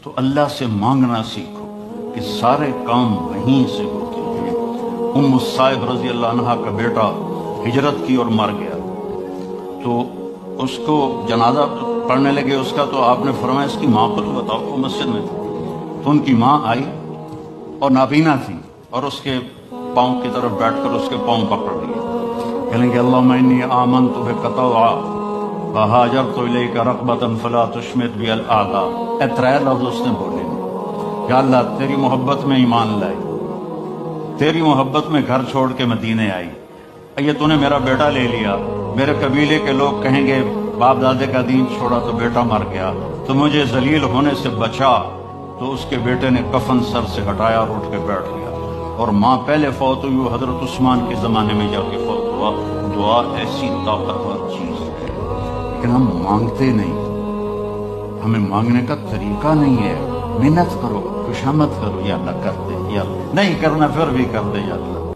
تو اللہ سے مانگنا سیکھو کہ سارے کام وہیں سے ہوتے ہیں۔ ام الصائب رضی اللہ عنہا کا بیٹا ہجرت کی اور مر گیا، تو اس کو جنازہ پڑھنے لگے اس کا، تو آپ نے فرمایا اس کی ماں کو تو بتاؤ، وہ مسجد میں تھی۔ تو ان کی ماں آئی اور نابینا تھی، اور اس کے پاؤں کی طرف بیٹھ کر اس کے پاؤں پکڑ لیے، کہیں کہ اللہم انی آمنت بک طوعا وہاجرت الیک رغبۃ فلا تشمت بی الاعداء۔ اے ترے لفظ اس نے بولے، یا اللہ تیری محبت میں ایمان لائی، تیری محبت میں گھر چھوڑ کے مدینے آئی، یہ تو نے میرا بیٹا لے لیا، میرے قبیلے کے لوگ کہیں گے باپ دادے کا دین چھوڑا تو بیٹا مر گیا، تو مجھے ذلیل ہونے سے بچا۔ تو اس کے بیٹے نے کفن سر سے ہٹایا اور اٹھ کے بیٹھ گیا، اور ماں پہلے فوت ہوئی، وہ حضرت عثمان کے زمانے میں جا کے فوت ہوا۔ دعا ایسی طاقتور چیز ہے، لیکن ہم مانگتے نہیں، ہمیں مانگنے کا طریقہ نہیں ہے۔ محنت کرو، خوشامد کرو، یا اللہ کر دے، یا نہیں کرنا پھر بھی کر دے، یا اللہ